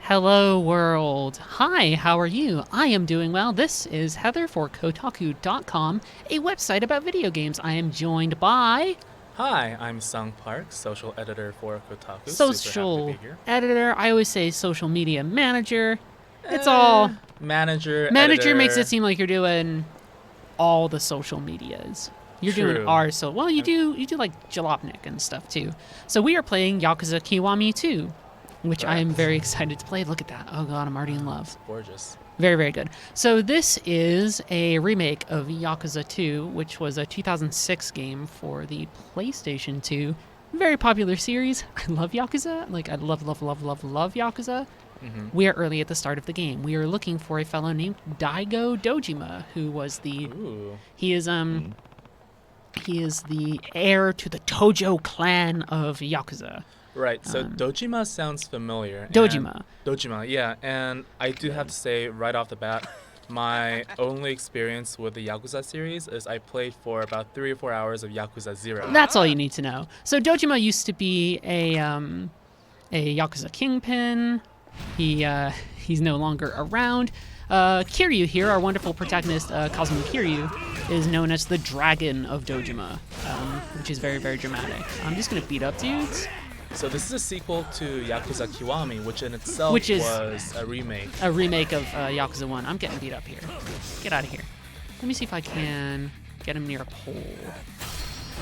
Hello world. Hi, how are you? I am doing well. This is Heather for Kotaku.com, a website about video games. I am joined by Hi, I'm Seung Park, social editor for Kotaku. Super happy to social be here. editor. I always say social media manager. It's all Manager, manager makes it editor. seem like you're doing all the social medias. You're doing True. our well, you do like Jalopnik and stuff too. So we are playing Yakuza Kiwami 2, which I am Correct. very excited to play. Look at that. Oh god, I'm already in love. Gorgeous. Very, very good. So this is a remake of Yakuza 2, which was a 2006 game for the PlayStation 2. Very popular series. I love Yakuza. Like, I love Yakuza. We are early at the start of the game. We are looking for a fellow named Daigo Dojima, who was the... Ooh. He is the heir to the Tojo clan of Yakuza. Right, so Dojima sounds familiar. Dojima. Dojima, yeah. And I do have to say right off the bat, my only experience with the Yakuza series is I played for about 3 or 4 hours of Yakuza 0. That's all you need to know. So Dojima used to be a Yakuza kingpin. He's no longer around. Kiryu here, our wonderful protagonist, Kazuma Kiryu, is known as the Dragon of Dojima, which is very, very dramatic. I'm just gonna beat up dudes. So this is a sequel to Yakuza Kiwami, which in itself was a remake. A remake of Yakuza 1. I'm getting beat up here. Get out of here. Let me see if I can get him near a pole.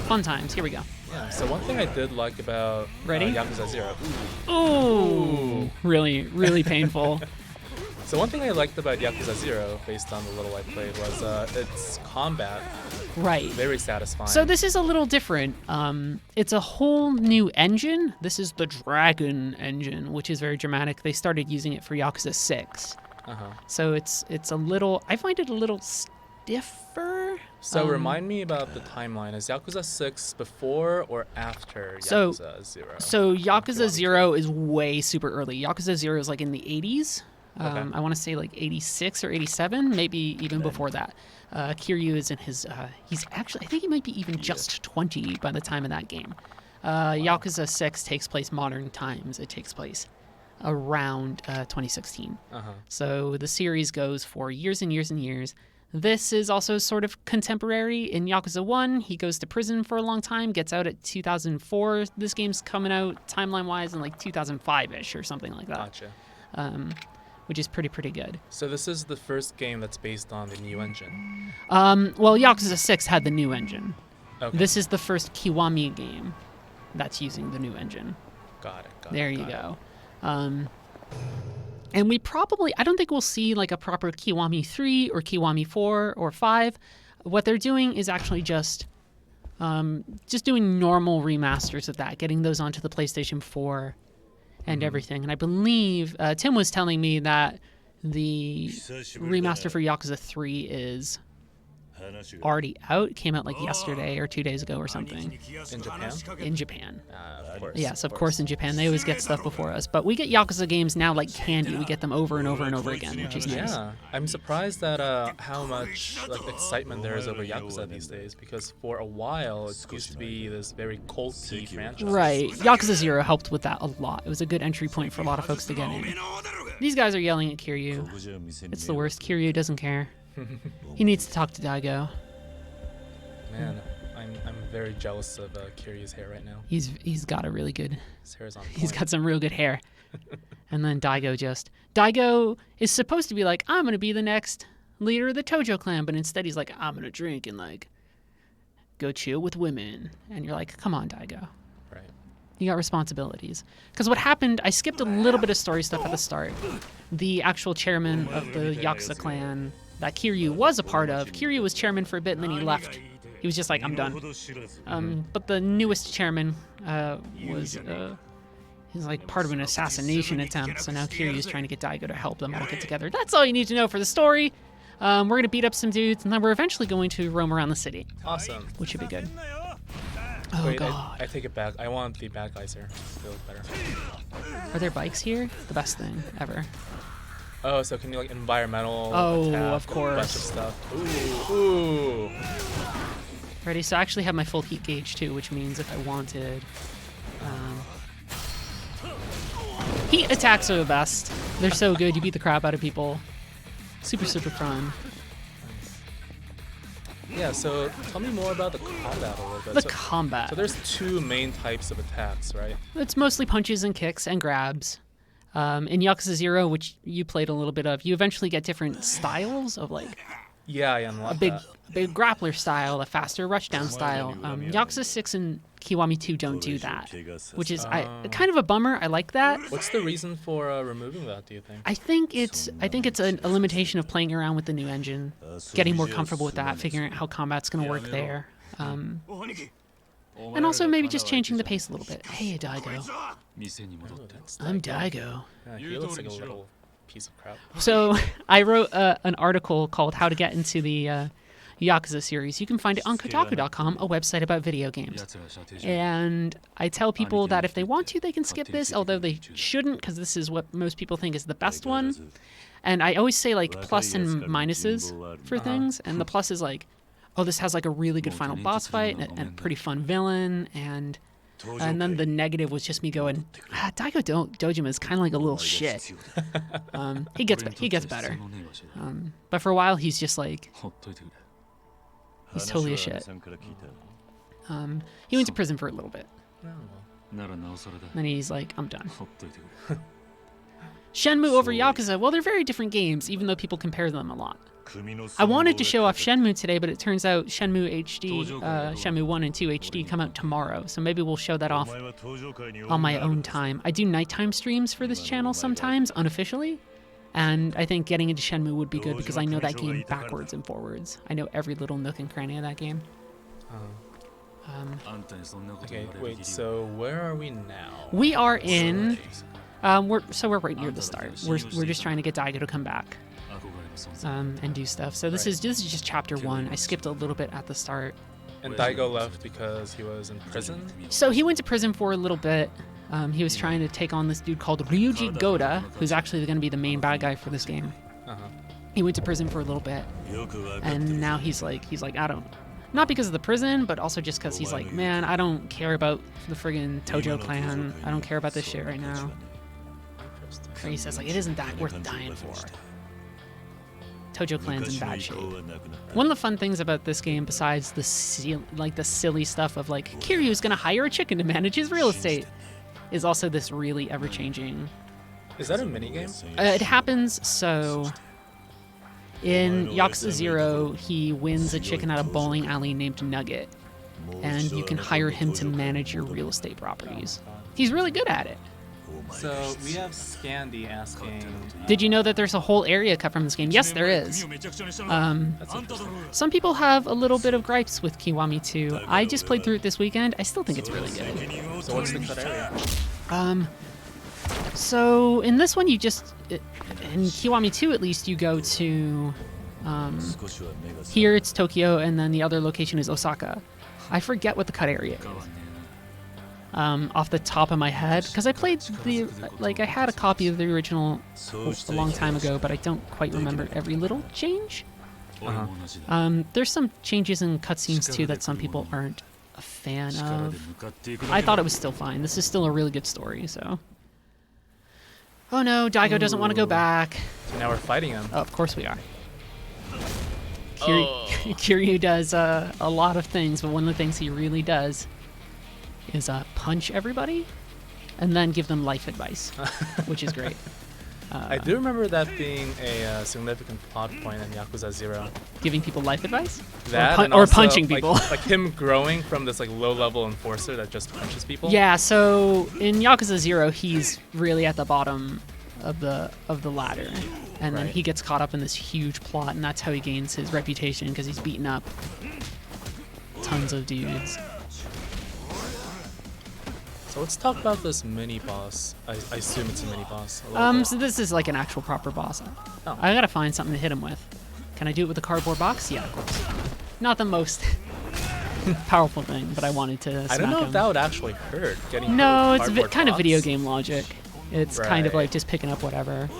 Fun times. Here we go. Yeah, so one thing I did like about Ready? Yakuza 0. Ooh. Really, really painful. So one thing I liked about Yakuza 0, based on the little I played, was its combat. Right. Very satisfying. So this is a little different. It's a whole new engine. This is the Dragon engine, which is very dramatic. They started using it for Yakuza 6. Uh-huh. So it's a little... I find it a little stiffer. So remind me about the timeline. Is Yakuza 6 before or after Yakuza 0? So Yakuza 0 is way super early. Yakuza 0 is like in the 80s. Okay. I want to say like 86 or 87, maybe even before that. Kiryu is in his, he's actually, I think he might be even just 20 by the time of that game. Yakuza 6 takes place modern times. It takes place around 2016. Uh-huh. So the series goes for years and years and years. This is also sort of contemporary. In Yakuza 1, he goes to prison for a long time, gets out at 2004. This game's coming out timeline-wise in like 2005-ish or something like that. Gotcha. Which is pretty good. So this is the first game that's based on the new engine. Well, Yakuza 6 had the new engine. Okay. This is the first Kiwami game that's using the new engine. Got it. There you go. And we probably, I don't think we'll see like a proper Kiwami 3 or Kiwami 4 or 5. What they're doing is actually just doing normal remasters of that, getting those onto the PlayStation 4 and everything. And I believe Tim was telling me that the remaster for Yakuza 3 is already out. It came out like yesterday or 2 days ago or something. In Japan? In Japan. Of course. Yes, of course in Japan. They always get stuff before us. But we get Yakuza games now like candy. We get them over and over and over again, which is nice. Yeah, I'm surprised at how much excitement there is over Yakuza these days, because for a while it used to be this very culty franchise. Right. Yakuza 0 helped with that a lot. It was a good entry point for a lot of folks to get in. These guys are yelling at Kiryu. It's the worst. Kiryu doesn't care. He needs to talk to Daigo. Man, I'm very jealous of Kiryu's hair right now. He's got a really good... His hair is on point. He's got some real good hair. And then Daigo is supposed to be like, I'm going to be the next leader of the Tojo clan, but instead he's like, I'm going to drink and like go chill with women. And you're like, come on, Daigo. Right. You got responsibilities. Because what happened, I skipped a little bit of story stuff at the start. The actual chairman of the Yakuza clan that Kiryu was a part of, Kiryu was chairman for a bit and then he left. He was just like, I'm done. But the newest chairman was he's like part of an assassination attempt. So now Kiryu's trying to get Daigo to help them all get together. That's all you need to know for the story. We're going to beat up some dudes and then we're eventually going to roam around the city. Awesome. Which should be good. Oh, Wait, God. I take it back. I want the bad guys here. They look better. Are there bikes here? The best thing ever. Oh, so can you like environmental attack, of course. a bunch of stuff. Ooh. Ready? So I actually have my full heat gauge too, which means if I wanted... heat attacks are the best. They're so good. You beat the crap out of people. Super, super fun. Yeah, so tell me more about the combat a little bit. The combat. So there's two main types of attacks, right? It's mostly punches and kicks and grabs. In Yakuza 0, which you played a little bit of, you eventually get different styles of like Yeah, I unlocked a big, that. big grappler style, a faster rushdown style. Yakuza 6 and Kiwami 2 don't do that, which is kind of a bummer. I like that. What's the reason for removing that, do you think? I think it's a limitation of playing around with the new engine, getting more comfortable with that, figuring out how combat's gonna work there, and also maybe just changing the pace a little bit. Hey, Daigo. I'm Daigo. Yeah, he looks like a little piece of crap. So I wrote an article called "How to Get into the Yakuza Series." You can find it on Kotaku.com, a website about video games. And I tell people that if they want to, they can skip this, although they shouldn't, because this is what most people think is the best one. And I always say like plus and minuses for things, and the plus is like, oh, this has like a really good final boss fight and a pretty fun villain, and then the negative was just me going, Daigo Dojima is kind of like a little shit. He gets better, but for a while he's just like, he's totally a shit. He went to prison for a little bit. Then he's like, I'm done. Shenmue over Yakuza, well, they're very different games, even though people compare them a lot. I wanted to show off Shenmue today, but it turns out Shenmue HD, Shenmue 1 and 2 HD come out tomorrow, so maybe we'll show that off on my own time. I do nighttime streams for this channel sometimes, unofficially, and I think getting into Shenmue would be good because I know that game backwards and forwards. I know every little nook and cranny of that game. Okay, wait, so where are we now? We are in... we're right near the start. We're just trying to get Daigo to come back. And do stuff. So this is just chapter 1. I skipped a little bit at the start. And Daigo left because he was in prison? So he went to prison for a little bit. He was trying to take on this dude called Ryuji Goda, who's actually going to be the main bad guy for this game. He went to prison for a little bit, and now he's like I don't, not because of the prison, but also just because he's like, man, I don't care about the friggin' Tojo clan. I don't care about this shit right now. Or he says like, it isn't that worth dying for. Tojo clan's in bad shape. One of the fun things about this game, besides the silly stuff of like Kiryu's gonna hire a chicken to manage his real estate, is also this really ever-changing. Is that a minigame? It happens so. In Yakuza 0, he wins a chicken at a bowling alley named Nugget, and you can hire him to manage your real estate properties. He's really good at it. So we have Scandy asking... Did you know that there's a whole area cut from this game? Yes, there is. Some people have a little bit of gripes with Kiwami 2. I just played through it this weekend. I still think it's really good. So what's the cut area? So in this one, you just... In Kiwami 2, at least, you go to... here it's Tokyo, and then the other location is Osaka. I forget what the cut area is. Off the top of my head, because I played I had a copy of the original a long time ago, but I don't quite remember every little change. There's some changes in cutscenes too that some people aren't a fan of. I thought it was still fine. This is still a really good story, so. Oh no, Daigo doesn't want to go back. So now we're fighting him. Oh, of course we are. Kiryu does a lot of things, but one of the things he really does is punch everybody and then give them life advice, which is great. I do remember that being a significant plot point in Yakuza 0. Giving people life advice? That or and also, punching people. Like him growing from this low-level enforcer that just punches people. Yeah, so in Yakuza 0, he's really at the bottom of the ladder. And then he gets caught up in this huge plot, and that's how he gains his reputation, because he's beaten up tons of dudes. So let's talk about this mini-boss. I assume it's a mini-boss. So this is like an actual proper boss. Oh. I gotta find something to hit him with. Can I do it with a cardboard box? Yeah, of course. Not the most powerful thing, but I wanted to smack I don't know him. if that would actually hurt, getting No, it's cardboard kind of box. video game logic. It's kind of Right. like just picking up whatever.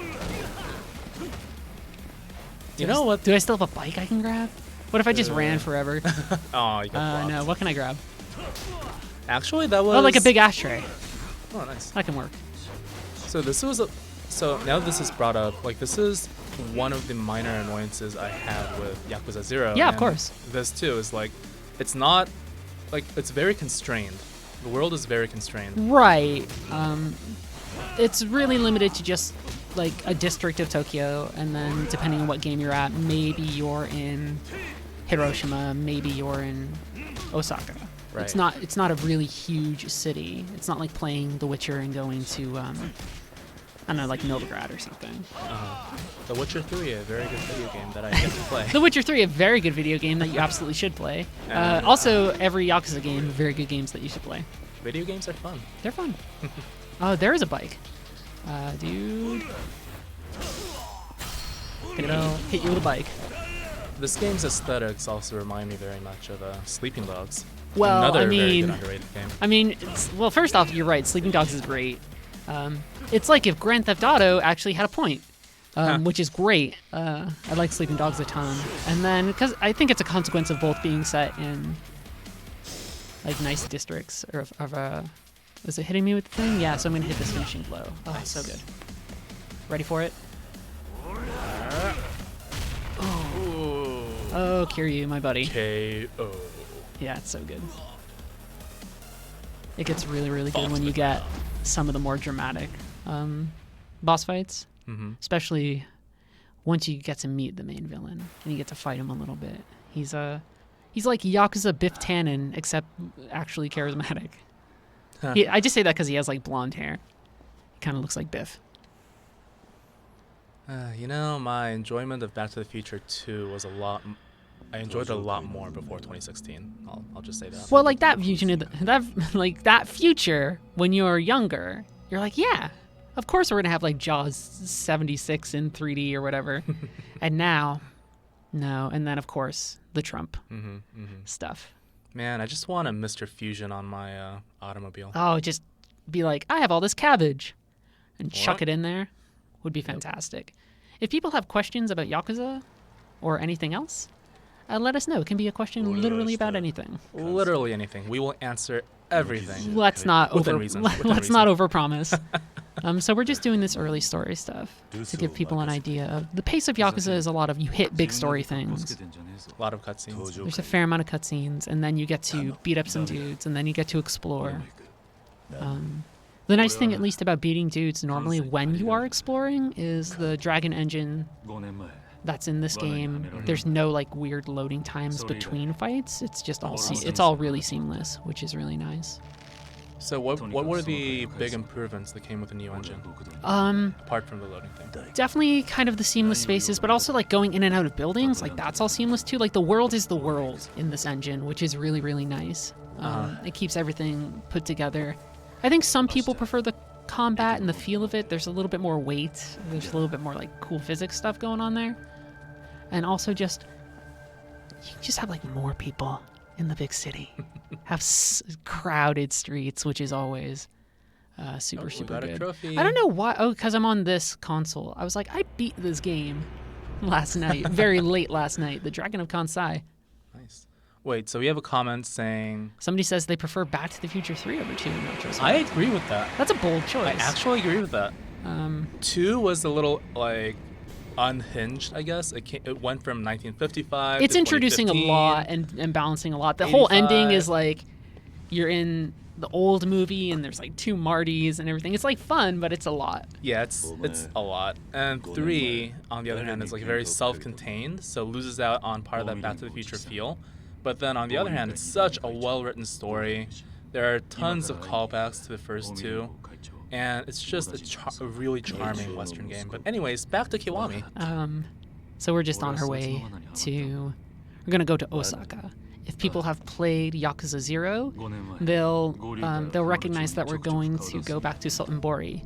You know what? Do I still have a bike I can grab? What if I just ran forever? Oh, you got blocked. No, what can I grab? Actually, that was... Oh, like a big ashtray. Oh, nice. That can work. So this was So now this is brought up, like this is one of the minor annoyances I have with Yakuza 0. Yeah, of and course. This too is like, it's not, like, it's very constrained. The world is very constrained. Right. It's really limited to just like a district of Tokyo, and then depending on what game you're at, maybe you're in Hiroshima, maybe you're in Osaka. Right. It's not a really huge city. It's not like playing The Witcher and going to I don't know, like Novigrad or something. The Witcher 3, a very good video game that I get to play. The Witcher 3, a very good video game that you absolutely should play. Also, every Yakuza game, very good games that you should play. Video games are fun. They're fun. Oh, there is a bike. Dude. Gonna hit you with a bike. This game's aesthetics also remind me very much of Sleeping Dogs. Well, Another I very mean, good underrated game. I mean, well, first off, you're right. Sleeping Dogs is great. It's like if Grand Theft Auto actually had a point, which is great. I like Sleeping Dogs a ton. And then, because I think it's a consequence of both being set in like nice districts, or is it hitting me with the thing? Yeah, so I'm gonna hit this finishing blow. Oh, Nice. so good. Ready for it? Oh, Kiryu, my buddy. KO. Yeah, it's so good. It gets really, really good when you get some of the more dramatic boss fights, especially once you get to meet the main villain and you get to fight him a little bit. He's like Yakuza Biff Tannen, except actually charismatic. I just say that because he has like blonde hair. He kind of looks like Biff. You know, my enjoyment of Back to the Future 2 was I enjoyed it a lot more before 2016. I'll just say that. Well, like that future when you're younger, you're like, yeah, of course we're gonna have like Jaws 76 in 3D or whatever. And now, no. And then of course the Trump stuff. Man, I just want a Mr. Fusion on my automobile. Oh, just be like, I have all this cabbage, and chuck What? it in there. Would be fantastic. If people have questions about Yakuza or anything else, let us know. It can be a question literally about anything. Literally anything. We will answer everything. Let's not Within over reason. Within let's reason. not overpromise. So we're just doing this early story stuff to give people an idea of the pace of Yakuza. Is a lot of you hit big story things. A lot of cutscenes. There's a fair amount of cutscenes, and then you get to beat up some dudes, and then you get to explore. The nice thing, at least, about beating dudes normally when you are exploring is the Dragon engine that's in this game. There's no like weird loading times between fights. It's just it's all really seamless, which is really nice. So what were the big improvements that came with the new engine? Apart from the loading thing. Definitely kind of the seamless spaces, but also like going in and out of buildings, like that's all seamless too. Like the world is the world in this engine, which is really, really nice. It keeps everything put together. I think some people prefer the combat and the feel of it. There's a little bit more weight. There's a little bit more like cool physics stuff going on there. And also you just have like more people in the big city. Have crowded streets, which is always super got a good. trophy. I don't know why. Oh, because I'm on this console. I was like, I beat this game last night, very late last night. The Dragon of Kansai. Nice. Wait, so we have a comment saying... Somebody says they prefer Back to the Future 3 over 2. I agree with that. That's a bold choice. I actually agree with that. 2 was a little, like, unhinged, I guess. It went from 1955 It's to introducing a 2015. lot and balancing a lot. The whole ending 85. is like you're in the old movie and there's like 2 Martys and everything. It's like fun, but it's a lot. Yeah, it's a lot. And 3, on the other hand, is like very self-contained, so loses out on part of that Back to the Future feel. But then on the other hand, it's such a well-written story. There are tons of callbacks to the first 2. And it's just a really charming Western game. But anyways, back to Kiwami. So we're just on our way to... We're going to go to Osaka. If people have played Yakuza 0, they'll recognize that we're going to go back to Sultanbori,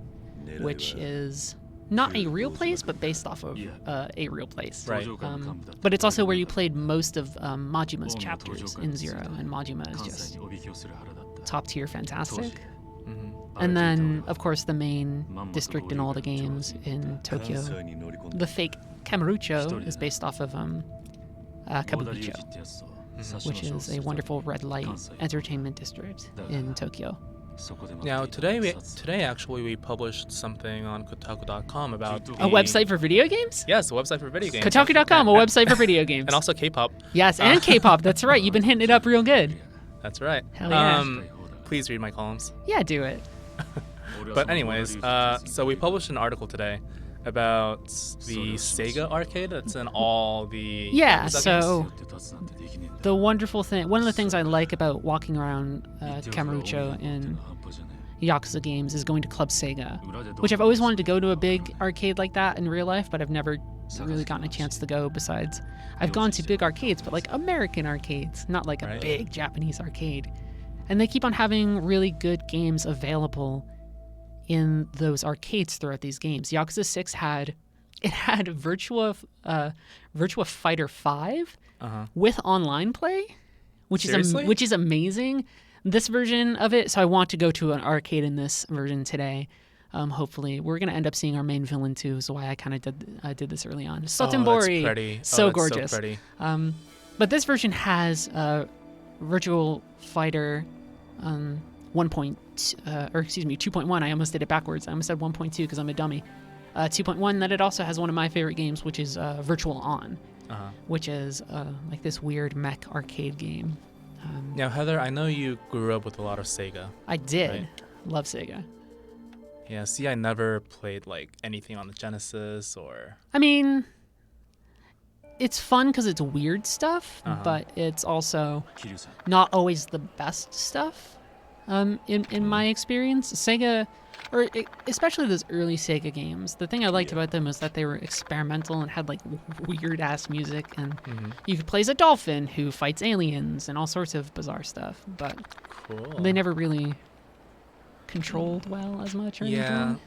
which is not a real place, but based off of a real place. Right. But it's also where you played most of Majima's chapters in 0, and Majima is just top tier fantastic. And then, of course, the main district in all the games in Tokyo, the fake Kamurocho, is based off of Kabukicho, which is a wonderful red light entertainment district in Tokyo. Now today actually we published something on Kotaku.com about A website for video games? Yes, a website for video games. Kotaku.com, a website for video games. And also K-pop. Yes, and K-pop. That's right. You've been hitting it up real good. That's right. Hell yeah. Please read my columns. Yeah, do it. But anyways, so we published an article today about the Sega arcade that's in all the Yeah, Yakuza so games. the wonderful thing, one of the things I like about walking around Kamurocho in Yakuza games is going to Club Sega, which I've always wanted to go to a big arcade like that in real life, but I've never really gotten a chance to go. Besides, I've gone to big arcades, but like American arcades, not like a big Japanese arcade. And they keep on having really good games available in those arcades throughout these games. Yakuza 6 had Virtua Fighter 5 with online play, which is amazing. This version of it, so I want to go to an arcade in this version today. Hopefully, we're gonna end up seeing our main villain too. So why I kind of did this early on. Sotenbori, that's pretty. so that's gorgeous. So pretty. But this version has Virtual Fighter 2.1. I almost did it backwards. I almost said 1.2 because I'm a dummy. 2.1. Then it also has one of my favorite games, which is Virtual On, which is like this weird mech arcade game. Now, Heather, I know you grew up with a lot of Sega. I did. Right? Love Sega. Yeah, see, I never played like anything on the Genesis or... I mean, it's fun because it's weird stuff, but it's also not always the best stuff in my experience. Sega, or especially those early Sega games, the thing I liked about them was that they were experimental and had like weird-ass music, and you could play as a dolphin who fights aliens and all sorts of bizarre stuff, but they never really controlled well as much or anything.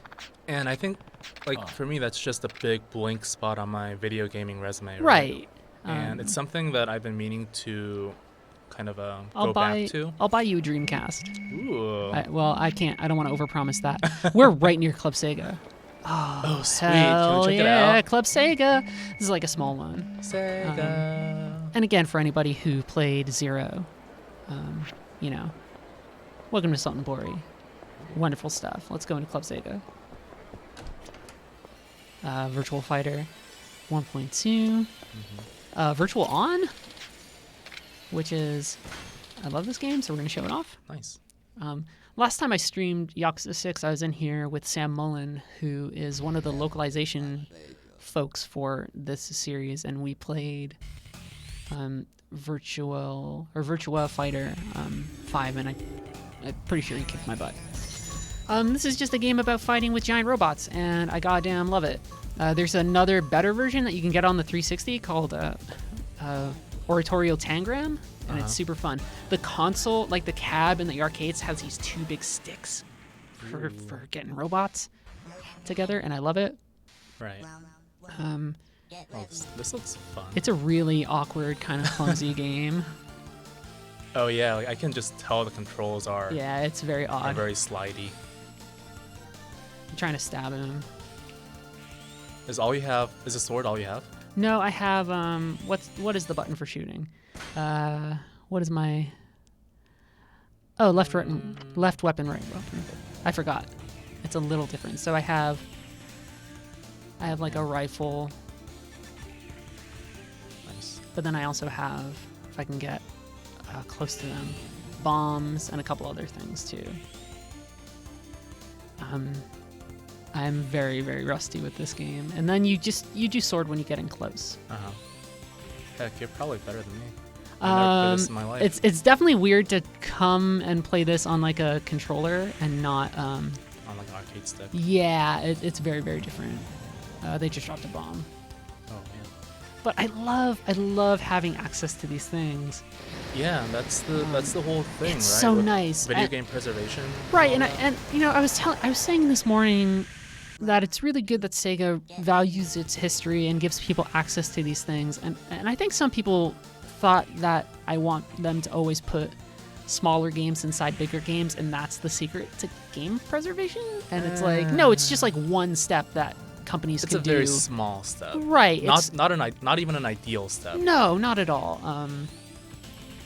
And I think, like, for me, that's just a big blank spot on my video gaming resume. Right. And it's something that I've been meaning to kind of I'll go back to. I'll buy you a Dreamcast. Ooh. I can't. I don't want to overpromise that. We're right near Club Sega. Oh, sweet. Hell Can we check yeah, it out? Club Sega. This is like a small one. Sega. And again, for anybody who played Zero, welcome to Sotenbori. Wonderful stuff. Let's go into Club Sega. Virtual Fighter 1.2. Virtual On, which is... I love this game, so we're going to show it off. Nice. Last time I streamed Yakuza 6, I was in here with Sam Mullen, who is one of the localization folks for this series, and we played Virtua Fighter 5, and I'm pretty sure he kicked my butt. This is just a game about fighting with giant robots, and I goddamn love it. There's another better version that you can get on the 360 called Oratorio Tangram, and it's super fun. The console, like the cab in the arcades, has these two big sticks for getting robots together, and I love it. Right. This looks fun. It's a really awkward, kind of clumsy game. Oh yeah, like I can just tell the controls are. Yeah, it's very odd. Very slidey. I'm trying to stab him. Is the sword all you have? No, I have what is the button for shooting? What is my left weapon, right weapon. I forgot. It's a little different. So I have like a rifle. Nice. But then I also have, if I can get close to them, bombs and a couple other things too. I'm very, very rusty with this game. And then you do sword when you get in close. Heck, you're probably better than me. I've never played this in my life. It's definitely weird to come and play this on like a controller and not on like an arcade stick. Yeah, it's very, very different. They just dropped a bomb. Oh man. But I love having access to these things. Yeah, that's the whole thing, it's right? So nice. Video game preservation. Right, and I was saying this morning that it's really good that Sega values its history and gives people access to these things. And I think some people thought that I want them to always put smaller games inside bigger games, and that's the secret to game preservation. And it's like, no, it's just like one step that companies can do. It's a very small step. Right. Not even an ideal step. No, not at all.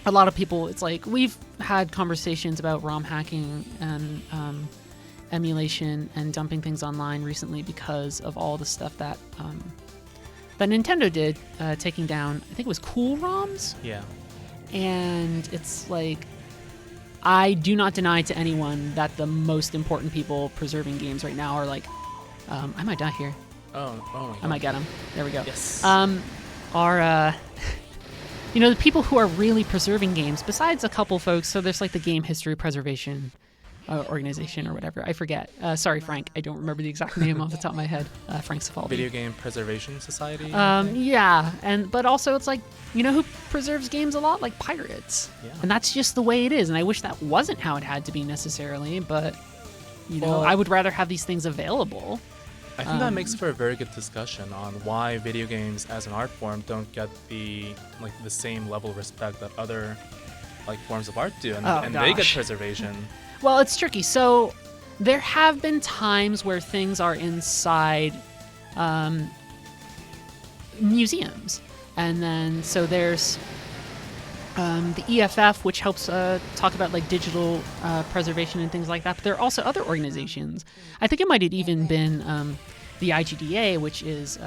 a lot of people, it's like we've had conversations about ROM hacking and emulation and dumping things online recently because of all the stuff that Nintendo did, taking down, I think it was Cool ROMs. Yeah. And it's like, I do not deny to anyone that the most important people preserving games right now are like, I might die here. Oh my God. I might get him. There we go. Yes. Are the people who are really preserving games, besides a couple folks. So there's like the Game History Preservation organization or whatever. I forget. Sorry, Frank. I don't remember the exact name off the top of my head. Frank Cifaldi. Video Game Preservation Society. Yeah, but also it's like, who preserves games a lot? Like pirates. Yeah. And that's just the way it is. And I wish that wasn't how it had to be necessarily, but Well, I would rather have these things available. I think that makes for a very good discussion on why video games as an art form don't get the same level of respect that other forms of art do, and they get preservation. Well, it's tricky. So there have been times where things are inside museums, and then so there's the EFF, which helps talk about digital preservation and things like that. But there are also other organizations. I think it might have even been the IGDA, which is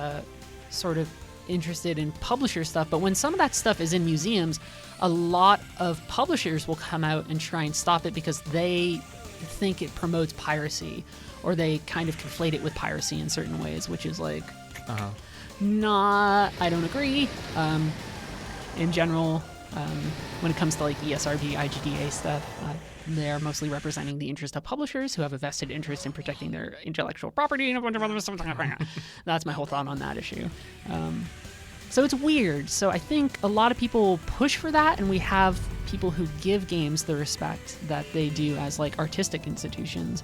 sort of interested in publisher stuff. But when some of that stuff is in museums, a lot of publishers will come out and try and stop it because they think it promotes piracy, or they kind of conflate it with piracy in certain ways, which is I don't agree. In general, when it comes to ESRB, IGDA stuff, they're mostly representing the interest of publishers who have a vested interest in protecting their intellectual property and a bunch of other stuff. That's my whole thought on that issue. So it's weird. So I think a lot of people push for that, and we have people who give games the respect that they do as artistic institutions.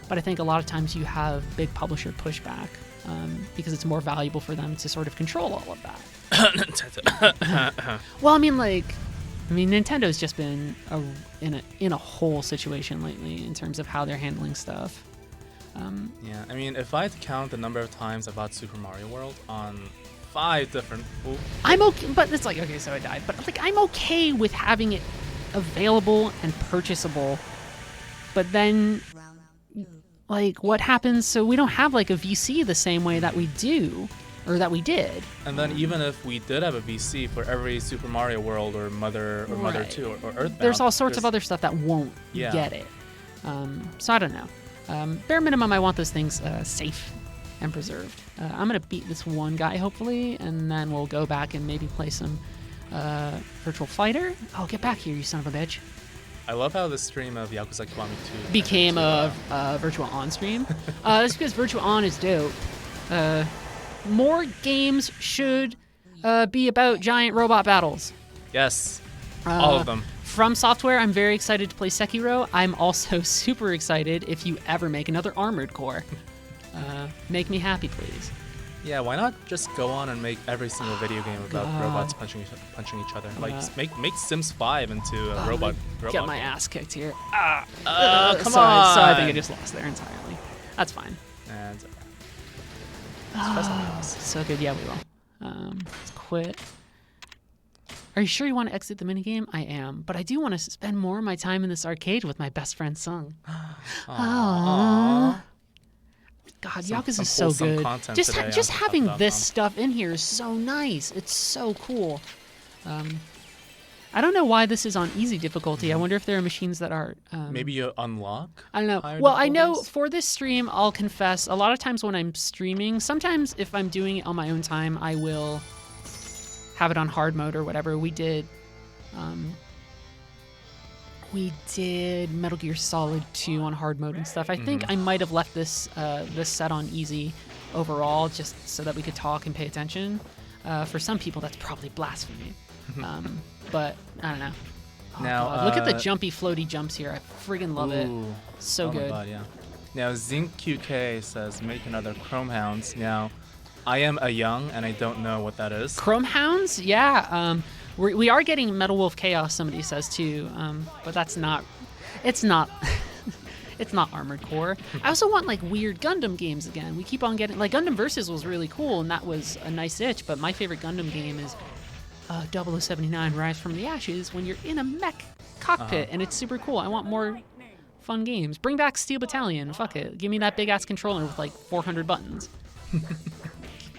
But I think a lot of times you have big publisher pushback because it's more valuable for them to sort of control all of that. Well, Nintendo's just been in a whole situation lately in terms of how they're handling stuff. Yeah, if I had to count the number of times I bought Super Mario World on 5 different... Ooh. I'm okay, but it's okay, so I died. But I'm okay with having it available and purchasable. But then, what happens? So we don't have a VC the same way that we do. Or that we did. And then even if we did have a VC for every Super Mario World or Mother 2 or Earthbound, there's all sorts of other stuff that won't get it. So I don't know. Bare minimum, I want those things safe and preserved. I'm going to beat this one guy, hopefully, and then we'll go back and maybe play some Virtual Fighter. Oh, get back here, you son of a bitch. I love how the stream of Yakuza Kiwami 2 became a Virtua On stream. That's because Virtua On is dope. More games should be about giant robot battles. Yes, all of them. From Software, I'm very excited to play Sekiro. I'm also super excited if you ever make another Armored Core. Make me happy, please. Yeah, why not just go on and make every single video game about robots punching each other? Make Sims 5 into a robot Get my game. ass kicked here. Come on! So I think I just lost there entirely. That's fine. And so good. Yeah, we will. Let's quit. Are you sure you want to exit the minigame? I am, but I do want to spend more of my time in this arcade with my best friend Seung. Aww. God, Yakuza is so good. Just having this stuff in here is so nice. It's so cool. I don't know why this is on easy difficulty. I wonder if there are machines that are... maybe you unlock? I don't know. Well, I know for this stream, I'll confess, a lot of times when I'm streaming, sometimes if I'm doing it on my own time, I will have it on hard mode or whatever. We did Metal Gear Solid 2 on hard mode and stuff. I think I might have left this set on easy overall just so that we could talk and pay attention. For some people, that's probably blasphemy. But I don't know. Now, look at the jumpy, floaty jumps here. I friggin' love it. So good. My God, yeah. Now, ZinkQK says, make another Chrome Hounds. Now, I am a young, and I don't know what that is. Chrome Hounds? Yeah. We are getting Metal Wolf Chaos, somebody says, too. But that's not... It's not... It's not Armored Core. I also want weird Gundam games again. We keep on getting Gundam Versus was really cool, and that was a nice itch. But my favorite Gundam game is 0079 Rise from the Ashes when you're in a mech cockpit, and it's super cool. I want more fun games. Bring back Steel Battalion. Fuck it. Give me that big ass controller with like 400 buttons.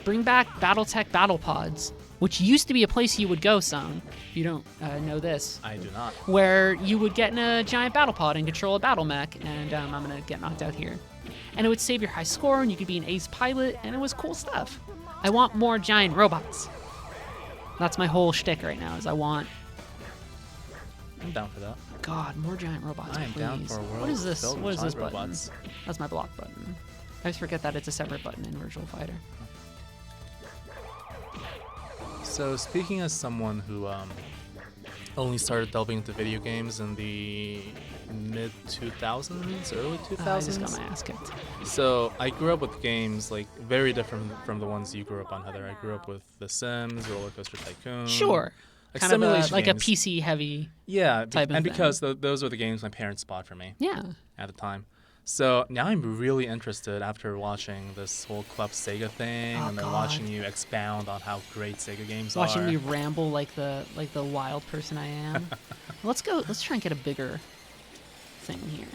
Bring back BattleTech Battle Pods, which used to be a place you would go, Seung. If you don't know this. I do not. Where you would get in a giant battle pod and control a battle mech, and I'm gonna get knocked out here. And it would save your high score, and you could be an ace pilot, and it was cool stuff. I want more giant robots. That's my whole shtick right now, is I want... I'm down for that. God, more giant robots, I am please. down for a world What is this? filled with What is this giant button? robots. That's my block button. I always forget that it's a separate button in Virtual Fighter. So speaking as someone who only started delving into video games in the mid 2000s, early 2000s. I just got my ass kicked. So I grew up with games like very different from the ones you grew up on, Heather. I grew up with The Sims, Roller Coaster Tycoon. Sure. Like Kind of simulation like games. a PC heavy. Yeah, type of and thing. because those were the games my parents bought for me Yeah. at the time. So now I'm really interested after watching this whole Club Sega thing, Oh, and then God. watching you expound on how great Sega games Watching are. me ramble like the wild person I am. Let's try and get a bigger thing here.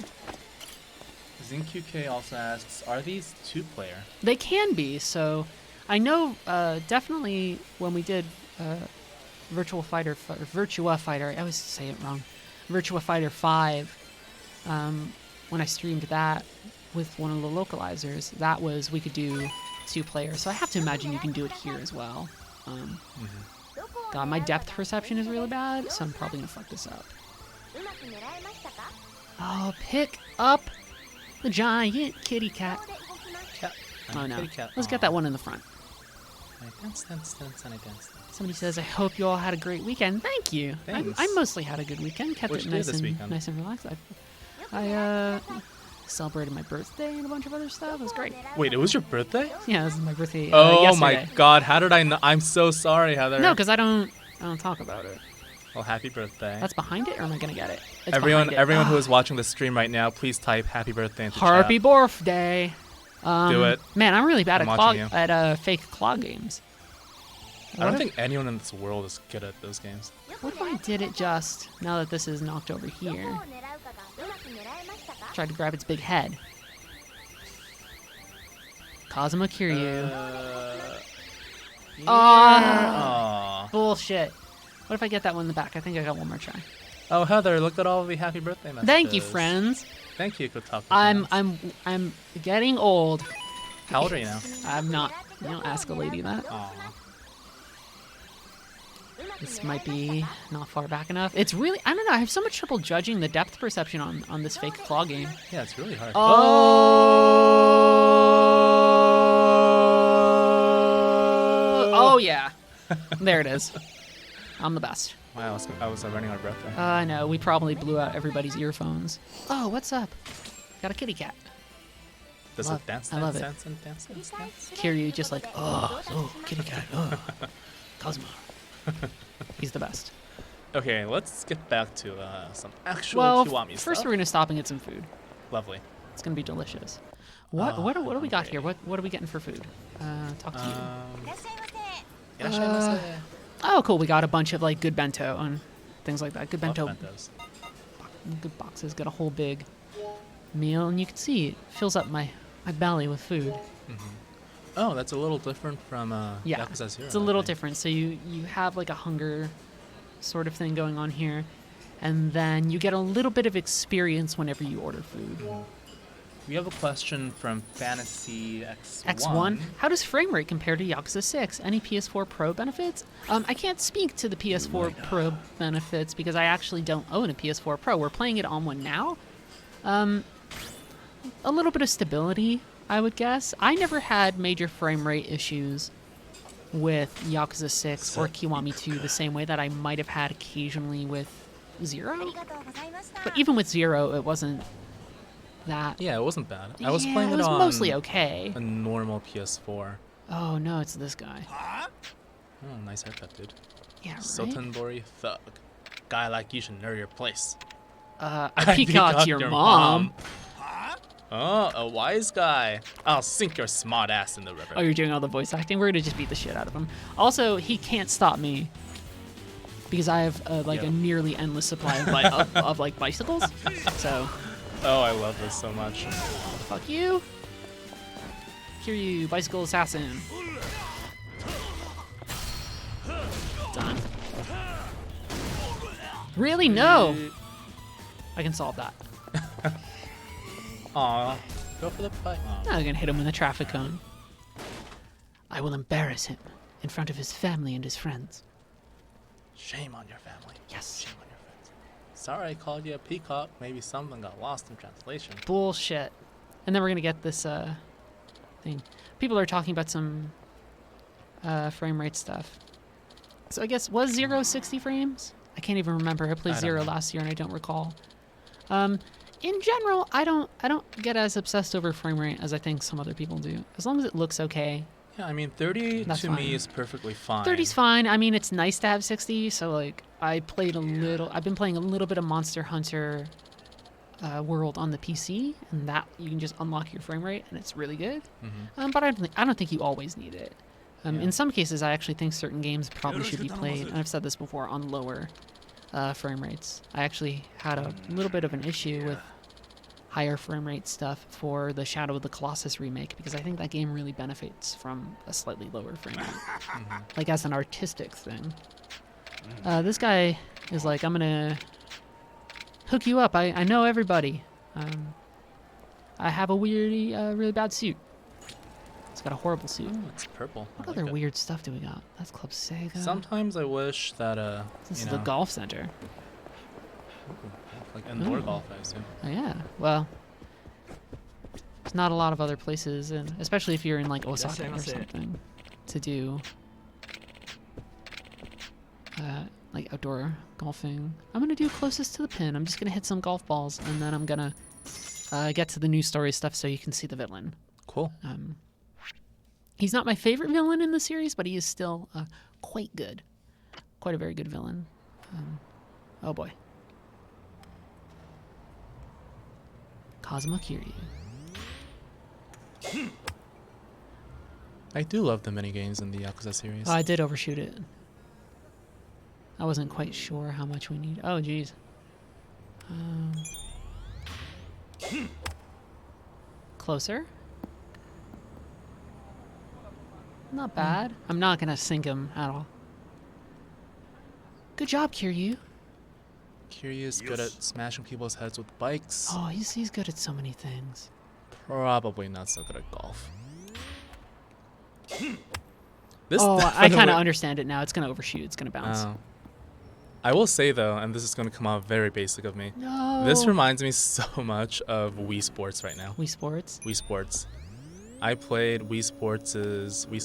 ZinQK also asks, are these two-player? They can be. So I know definitely when we did Virtua Fighter, I always say it wrong. Virtua Fighter 5, when I streamed that with one of the localizers, that was, we could do 2-player. So I have to imagine you can do it here as well. God, my depth perception is really bad, so I'm probably gonna fuck this up. Oh, pick up the giant kitty cat. Cat. Oh no, Kitty cat. let's get that one in the front. I dance, and I dance. Somebody says, I hope you all had a great weekend. Thank you. Thanks. I mostly had a good weekend. Kept What'd it you do nice this and weekend? nice and relaxed. I celebrated my birthday and a bunch of other stuff. It was great. Wait, it was your birthday? Yeah, this is my birthday Oh yesterday. my God! How did I know? I'm so sorry, Heather. No, because I don't talk about it. Well, happy birthday. That's behind it, or am I gonna get it? It's everyone behind it. who is watching the stream right now, please type happy birthday into Happy chat. birthday. Do it. Man, I'm really bad I'm at watching you. fake claw games. I don't What think anyone in this world is good at those games. What if I did it just, now that this is knocked over here, tried to grab its big head? Kazuma Kiryu. Aw. Bullshit. What if I get that one in the back? I think I got one more try. Oh, Heather, look at all the happy birthday messages. Thank you, friends. Thank you, Kotaku. I'm fans. I'm getting old. How old are you now? I'm not. You don't ask a lady that. Aw. This might be not far back enough. It's really, I don't know. I have so much trouble judging the depth perception on this fake claw game. Yeah, it's really hard. Oh yeah. There it is. I'm the best. Wow, I was running out of breath there. I know. We probably blew out everybody's earphones. Oh, what's up? Got a kitty cat. Does love- it dance, I love dance, it. dance, and dance, dance, dance? Kiryu just like, oh, kitty cat, oh, Cosmo. He's the best. Okay, let's get back to some actual Well, Kiwami first stuff. we're gonna stop and get some food. Lovely. It's gonna be delicious. What what do we got here? What are we getting for food? Talk to you. Irashaimase. Oh, cool. We got a bunch of like good bento and things like that. Good Love bento, bentos. good boxes. Got a whole big meal, and you can see it fills up my belly with food. Oh, that's a little different from Yeah, Yakuza 0. it's a little I think. different. So you have like a hunger sort of thing going on here, and then you get a little bit of experience whenever you order food. We have a question from Fantasy X1. X1. How does frame rate compare to Yakuza 6? Any PS4 Pro benefits? I can't speak to the PS4 Pro benefits because I actually don't own a PS4 Pro. We're playing it on one now. A little bit of stability, I would guess. I never had major frame rate issues with Yakuza 6 or Kiwami 2 the same way that I might have had occasionally with 0. But even with 0, it wasn't that. Yeah, it wasn't bad. I was playing it was on mostly okay. a normal PS4. Oh no, it's this guy. Oh, nice haircut, dude. Yeah, right. Sotenbori thug. Guy like you should know your place. I peacocked your mom. Oh, a wise guy. I'll sink your smart ass in the river. Oh, you're doing all the voice acting? We're gonna just beat the shit out of him. Also, he can't stop me because I have like a nearly endless supply of like bicycles. So Oh, I love this so much. fuck you. Kiryu, bicycle assassin. Done. Really? No. I can solve that. Aw. Go for the bike. Now I'm gonna hit him with a traffic cone. I will embarrass him in front of his family and his friends. Shame on your family. Yes. Shame on your friends. Sorry I called you a peacock. Maybe something got lost in translation. Bullshit. And then we're gonna get this thing. People are talking about some frame rate stuff. So I guess was 0 60 frames? I can't even remember. I played I don't 0 know. last year and I don't recall. In general, I don't get as obsessed over frame rate as I think some other people do. As long as it looks okay. Yeah, I mean 30 That's to fine. me is perfectly fine. 30's fine. I mean, it's nice to have 60. So like, I've been playing a little bit of Monster Hunter World on the PC, and that you can just unlock your frame rate, and it's really good. But I don't think you always need it. In some cases, I actually think certain games probably should be played, and I've said this before, on lower frame rates. I actually had a little bit of an issue with higher frame rate stuff for the Shadow of the Colossus remake, because I think that game really benefits from a slightly lower frame rate, like as an artistic thing. This guy is like, I'm gonna hook you up. I know everybody. I have a really bad suit. It's got a horrible suit. Ooh, it's purple. What I like other it. weird stuff do we got? That's Club Sega. Sometimes I wish that This you is know, the golf center. like indoor Ooh. golf, I assume. Oh yeah. Well, there's not a lot of other places, and especially if you're in like Osaka or something, to do like outdoor golfing. I'm gonna do closest to the pin. I'm just gonna hit some golf balls, and then I'm gonna get to the news story stuff so you can see the villain. Cool. He's not my favorite villain in the series, but he is still quite good. Quite a very good villain. Oh boy. Kazuma Kiryu. I do love the minigames in the Yakuza series. Oh, I did overshoot it. I wasn't quite sure how much we need. Oh, geez. Closer? Not bad. I'm not going to sink him at all. Good job, Kiryu. Kiryu's good at smashing people's heads with bikes. Oh, he's good at so many things. Probably not so good at golf. This Oh, I kind definitely- of understand it now. It's going to overshoot. It's going to bounce. Oh. I will say though, and this is going to come out very basic of me. No. This reminds me so much of Wii Sports right now. Wii Sports? Wii Sports. I played Wii Sports' Wii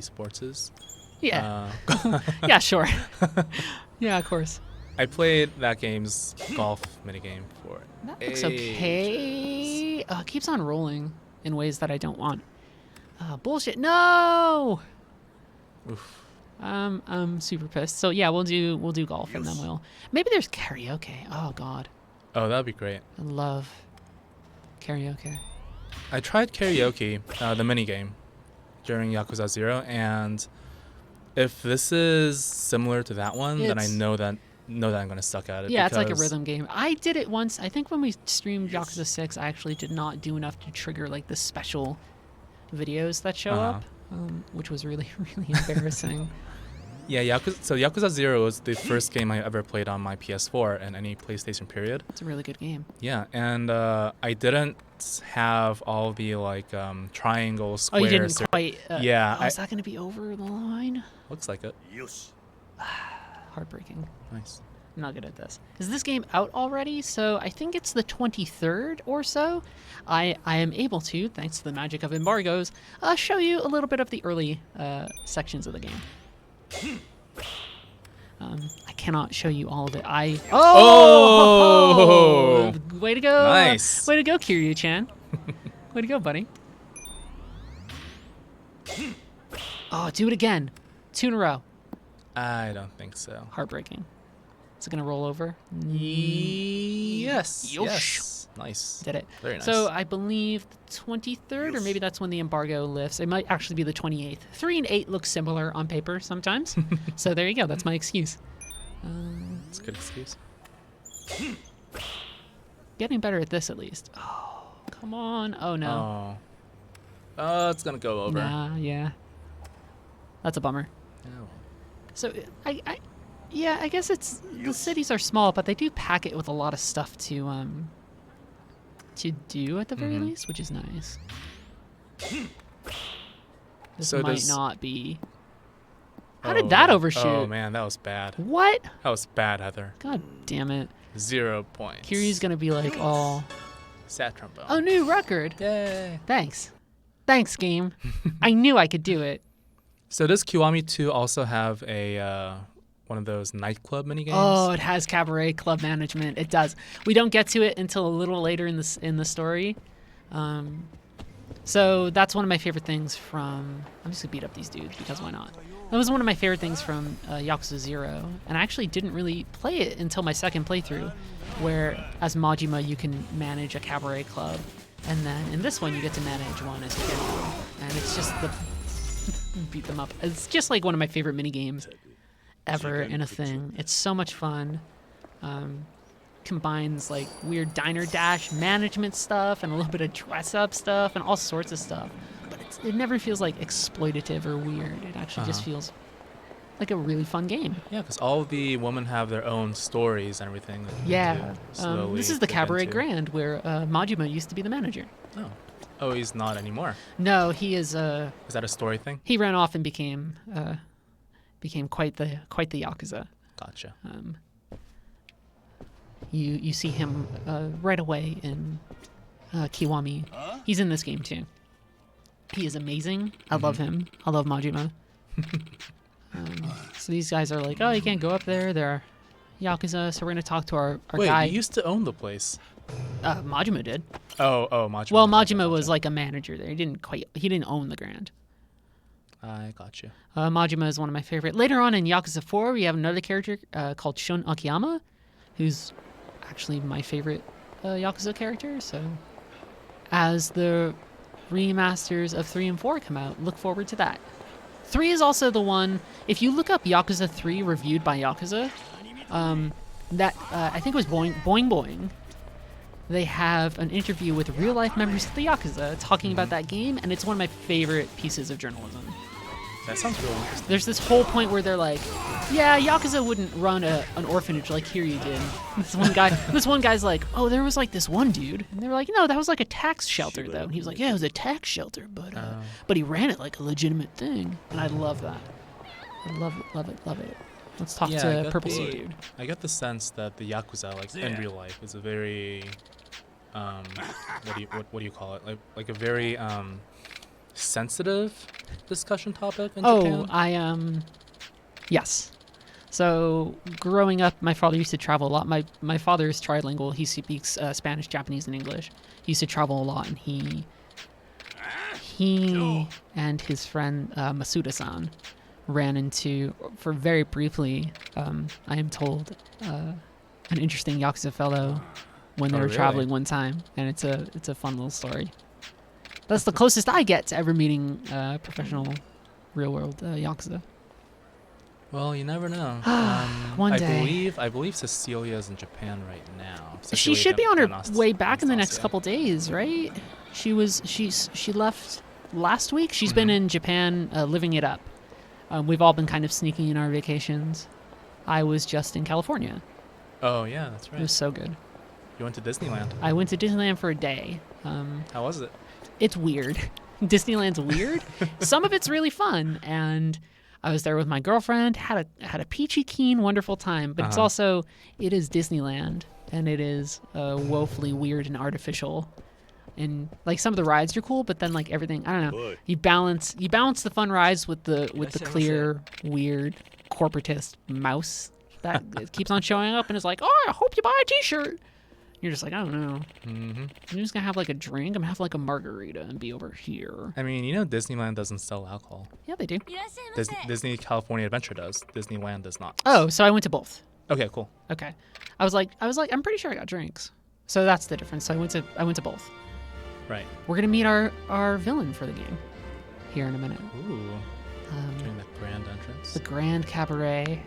Sports'. Yeah. Yeah, sure. Yeah, of course. I played that game's golf minigame for That looks ages. okay. It keeps on rolling in ways that I don't want. Bullshit. No! Oof. I'm super pissed. So yeah, we'll do golf and then maybe there's karaoke. Oh god. Oh, that'd be great. I love karaoke. I tried karaoke, the minigame, during Yakuza 0, and if this is similar to that one, then I It's- know that I'm gonna suck at it. Yeah, it's like a because- rhythm game. I did it once. I think when we streamed Yakuza 6, I actually did not do enough to trigger like the special videos that show up, which was really, really embarrassing. Yeah, Yakuza 0 was the first game I ever played on my PS4 and any PlayStation period. It's a really good game. Yeah, and I didn't have all the like triangle, Oh, square. you didn't quite. yeah, is that going to be over the line? looks like it. Heartbreaking. Nice. I'm not good at this. Is this game out already? So I think it's the 23rd or so. I am able to, thanks to the magic of embargoes, show you a little bit of the early sections of the game. I cannot show you all of it. Oh! Way to go! Nice. Way to go, Kiryu-chan. Way to go, buddy. Oh, do it again. 2 in a row. I don't think so. Heartbreaking. Is it gonna roll over? Yes. Yosh. Yes. Nice. Did it. Very nice. So I believe the 23rd, or maybe that's when the embargo lifts. It might actually be the 28th. 3 and 8 look similar on paper sometimes. So there you go. That's my excuse. It's a good excuse. Getting better at this at least. Oh, come on. Oh, no. It's gonna go over. Nah, yeah. That's a bummer. Oh. So I guess it's the cities are small, but they do pack it with a lot of stuff to do at the very least, which is nice. This So might does- not be. How did that overshoot? Oh man, that was bad. What? That was bad, Heather. God damn it. 0 points. Kiryu's gonna be like, oh, Sad trombone. oh, new record. Yay. Thanks, game. I knew I could do it. So does Kiwami 2 also have a one of those nightclub minigames? Oh, it has Cabaret Club Management. It does. We don't get to it until a little later in the story. So that's one of my favorite things from. I'm just gonna beat up these dudes because why not? That was one of my favorite things from Yakuza 0, and I actually didn't really play it until my second playthrough, where as Majima you can manage a cabaret club, and then in this one you get to manage one as Kiryu, and it's just the beat them up. It's just like one of my favorite mini games ever in a thing. It's so much fun. Combines like weird diner dash management stuff and a little bit of dress up stuff and all sorts of stuff. But it never feels like exploitative or weird. It actually just feels like a really fun game. Yeah, because all the women have their own stories and everything. That you Yeah. need to slowly This is the dip Cabaret into. Grand where Majima used to be the manager. Oh, he's not anymore. No, he is. Is that a story thing? He ran off and became quite the Yakuza. Gotcha. You see him right away in Kiwami. He's in this game too. He is amazing. I love him. I love Majima. So these guys are like, oh, you can't go up there. They're Yakuza. So we're gonna talk to our Wait, guy. you used to own the place. Majima did. Oh, Majima. Well, Majima was like a manager there. He didn't own the Grand. I got you. Majima is one of my favorite. Later on in Yakuza 4, we have another character called Shun Akiyama, who's actually my favorite Yakuza character. So as the remasters of 3 and 4 come out, look forward to that. 3 is also the one, if you look up Yakuza 3 reviewed by Yakuza, that I think it was Boing Boing. They have an interview with real-life members of the Yakuza talking about that game, and it's one of my favorite pieces of journalism. That sounds really interesting. There's this whole point where they're like, yeah, Yakuza wouldn't run an orphanage like Kiryu did. This one guy's like, oh, there was like this one dude. And they were like, no, that was like a tax shelter, though. And he was like, yeah, it was a tax shelter, but he ran it like a legitimate thing. And I love that. I love it. Let's talk to Purple Sea Dude. I get the sense that the Yakuza, like in real life, is a very, what do you call it? Like a very sensitive discussion topic in Japan. Yes. So growing up, my father used to travel a lot. My father is trilingual. He speaks Spanish, Japanese, and English. He used to travel a lot, and he and his friend Masuda-san ran into, for very briefly, I am told, an interesting Yakuza fellow when they were really? traveling one time, and it's a fun little story. That's the closest I get to ever meeting professional, real-world Yakuza. Well, you never know. One day. I believe Cecilia's in Japan right now. She should be on her way back in the next Anastasia. couple days, right? She left last week. She's been in Japan living it up. We've all been kind of sneaking in our vacations. I was just in California. Oh yeah, that's It right. was so good. You went to Disneyland. I went to Disneyland for a day. How was it? It's weird. Disneyland's weird. Some of it's really fun, and I was there with my girlfriend. Had a peachy keen, wonderful time. But it is Disneyland, and it is woefully weird and artificial. And like some of the rides are cool, but then like everything, I don't know. You balance the fun rides with the clear, weird, corporatist mouse that keeps on showing up and is like, oh, I hope you buy a T-shirt. You're just like, I don't know. Mm-hmm. I'm just gonna have like a drink. I'm gonna have like a margarita and be over here. I mean, you know, Disneyland doesn't sell alcohol. Yeah, they do. Disney California Adventure does. Disneyland does not. Oh, so I went to both. Okay, cool. Okay. I was like, I'm pretty sure I got drinks. So that's the difference. So I went to both. Right. We're gonna meet our villain for the game here in a minute. Ooh. During the grand entrance. The Grand Cabaret,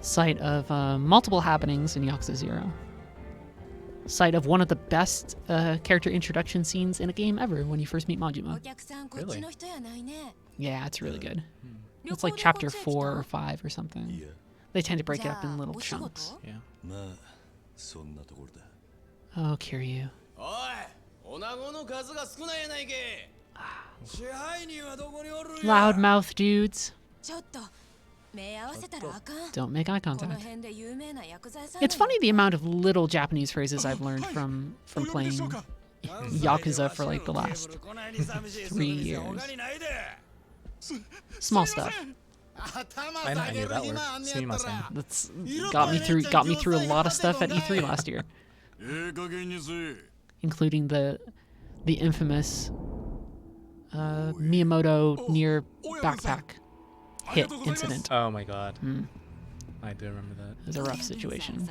site of multiple happenings in Yakuza 0. Site of one of the best character introduction scenes in a game ever when you first meet Majima. Really? Yeah, it's really good. It's like chapter 4 or 5 or something. They tend to break it up in little chunks. Yeah. Oh, Kiryu. Loudmouth dudes. Don't make eye contact. It's funny the amount of little Japanese phrases I've learned from playing Yakuza for like the last 3 years. Small stuff. I knew that word. Sumimasen. That's got me through a lot of stuff at E3 last year, including the infamous Miyamoto near backpack hit incident. Oh my god. I do remember that. It was a rough situation.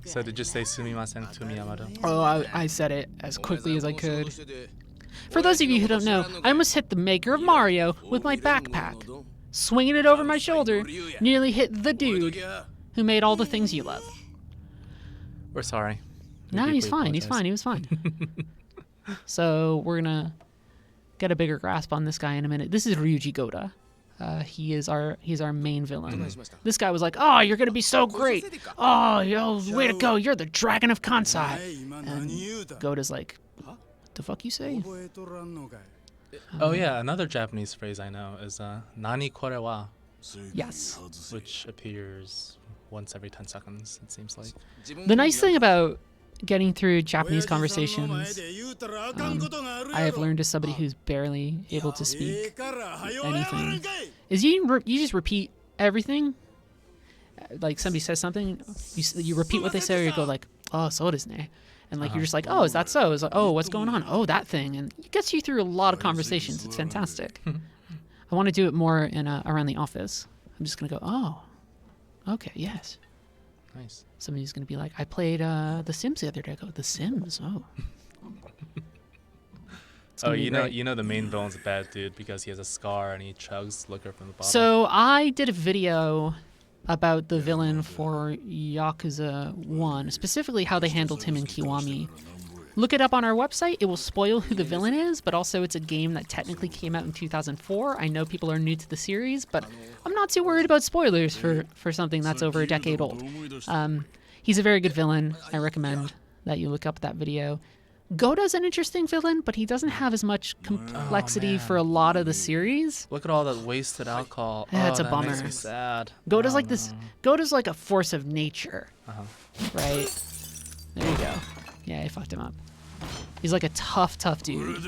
So did you say sumimasen to Miyamoto? Oh, I said it as quickly as I could. For those of you who don't know, I almost hit the maker of Mario with my backpack. Swinging it over my shoulder, nearly hit the dude who made all the things you love. We're sorry. No, he's fine. He's fine. He was fine. So we're gonna get a bigger grasp on this guy in a minute. This is Ryuji Goda. He's our main villain. This guy was like, "Oh, you're gonna be so great! Oh, yo, way to go! You're the Dragon of Kansai." And Goda's like, "What the fuck you say?" Oh yeah, another Japanese phrase I know is "nani kore wa," Yes. which appears once every 10 seconds. It seems like. The nice thing about getting through Japanese conversations, I have learned as somebody who's barely able to speak anything, is you just repeat everything. Like somebody says something, you repeat what they say, or you go like, "Oh, so desu ne," and like you're just like, "Oh, is that so?" It's like, "Oh, what's going on?" "Oh, that thing," and it gets you through a lot of conversations. It's fantastic. I want to do it more in around the office. I'm just gonna go, "Oh, okay, yes." Nice. Somebody's gonna be like, "I played The Sims the other day." I go, "The Sims? Oh." Oh, you know the main villain's a bad dude because he has a scar and he chugs liquor from the bottle. So I did a video about the villain for Yakuza 1, specifically how they handled him in Kiwami. Look it up on our website. It will spoil who the villain is, but also it's a game that technically came out in 2004. I know people are new to the series, but I'm not too worried about spoilers for something that's over a decade old. He's a very good villain. I recommend that you look up that video. Goda's an interesting villain, but he doesn't have as much complexity for a lot of the series. Look at all that wasted alcohol. Yeah, it's a that bummer. Makes me sad. Goda's like this. Goda's like a force of nature, right? There you go. Yeah, I fucked him up. He's like a tough dude.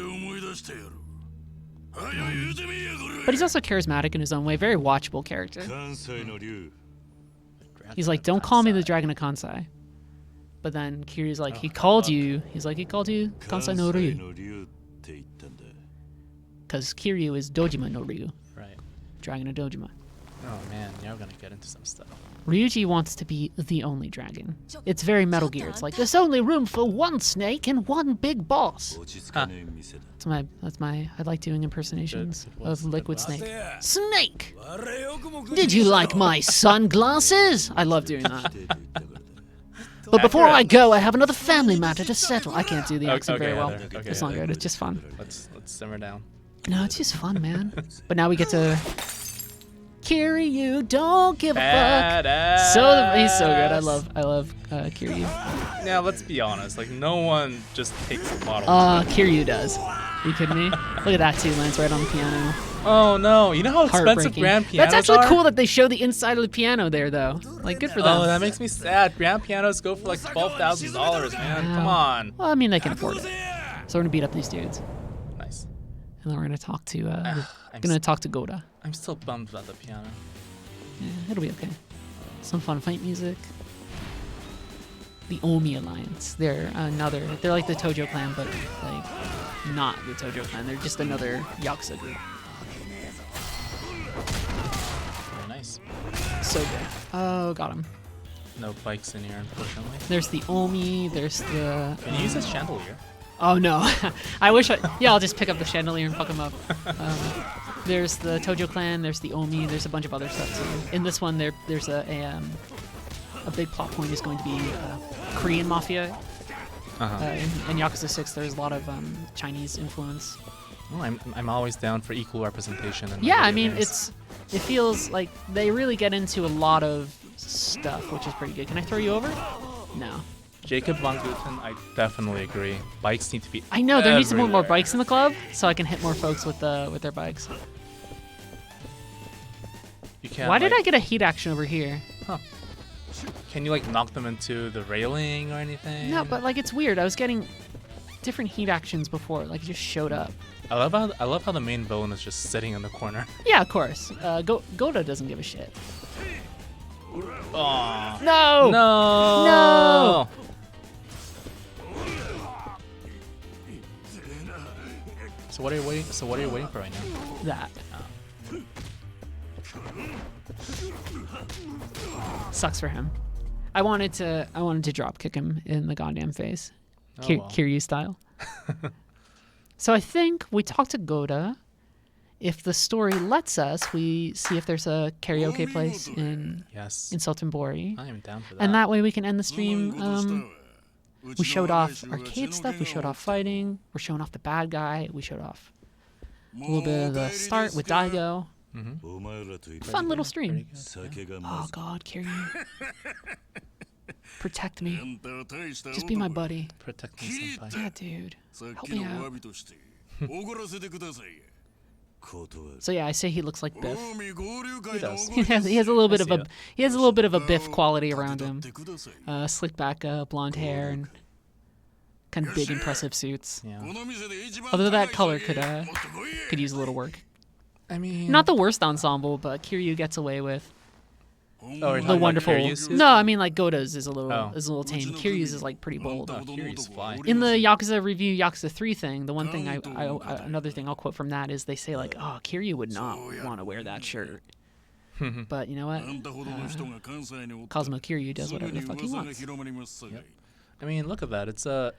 But he's also charismatic in his own way. Very watchable character. He's like, "Don't call me the Dragon of Kansai." But then Kiryu's like, he called you Kansai no Ryu. Because Kiryu is Dojima no Ryu. Right. Dragon of Dojima. Oh man, now we're gonna get into some stuff. Ryuji wants to be the only dragon. It's very Metal Gear. It's like, there's only room for one snake and one big boss. That's my I like doing impersonations of Liquid Snake. Snake! Did you like my sunglasses? I love doing that. But before I go, I have another family matter to settle. I can't do the accent very well. It's not good. It's just fun. Let's simmer down. No, it's just fun, man. But now we get to Kiryu, don't give a fuck. He's so good. I love Kiryu. Now let's be honest. Like no one just takes a bottle. Kiryu does. Are you kidding me? Look at that too. Lands right on the piano. Oh no! You know how expensive grand pianos That's actually are? cool that they show the inside of the piano there, though. Like, good for them. Oh, that makes me sad. Grand pianos go for like $12,000, man. Come on. Well, I mean, they can afford it. So we're gonna beat up these dudes, Nice. and then we're gonna talk to talk to Goda. I'm still bummed about the piano. Yeah, it'll be okay. Some fun fight music. The Omi Alliance. They're like the Tojo clan, but like not the Tojo clan. They're just another Yakuza group. Very nice. So good. Oh, got him. No bikes in here, unfortunately. There's the Omi. There's the. Can you use this chandelier? Oh no, I wish I. Yeah, I'll just pick up the chandelier and fuck him up. There's the Tojo clan. There's the Omi. There's a bunch of other stuff too. In this one, there's a big plot point is going to be Korean mafia. In Yakuza 6, there's a lot of Chinese influence. Well, I'm always down for equal representation. In Yeah, I video mean games. it feels like they really get into a lot of stuff, which is pretty good. Can I throw you over? No. Jacob Von Guten, I definitely agree. Bikes need to be. I know there needs to be more everywhere. bikes in the club, so I can hit more folks with their bikes. You can't. Why did I like, get a heat action over here? Can you like knock them into the railing or anything? No, but like it's weird. I was getting different heat actions before, like it just showed up. I love how the main villain is just sitting in the corner. Yeah, of course. Goda doesn't give a shit. Oh No! no! No! So what are you waiting? So what are you waiting for right now? That. Sucks for him. I wanted to drop kick him in the goddamn face, Oh, well. Kiryu style. So I think we talked to Goda. If the story lets us, we see if there's a karaoke place in Yes. Sultanburi, I am down for that. and that way we can end the stream. We showed off arcade stuff. We showed off fighting. We're showing off the bad guy. We showed off a little bit of the start with Daigo. Fun little stream. Oh God, Kiryu. Protect me. Just be my buddy. Protect me, senpai. Yeah, dude. Help me out. So yeah, I say he looks like Biff. He does. He has a little bit I of see a it. he has a little bit of a Biff quality around him. Slick back blonde hair and kind of big impressive suits. Yeah. Although that color could use a little work. I mean, Not the worst ensemble, but Kiryu gets away with oh, the wonderful. Kiryu's? No, I mean like Goda's is a little Oh. tame. Kiryu's is like pretty bold. Oh, Kiryu's fly. In the Yakuza review, Yakuza 3 thing, the one thing another thing I'll quote from that is they say like, "Oh, Kiryu would not want to wear that shirt." But you know what? Cosmo Kiryu does whatever the fuck he wants. I mean, look at that. It's a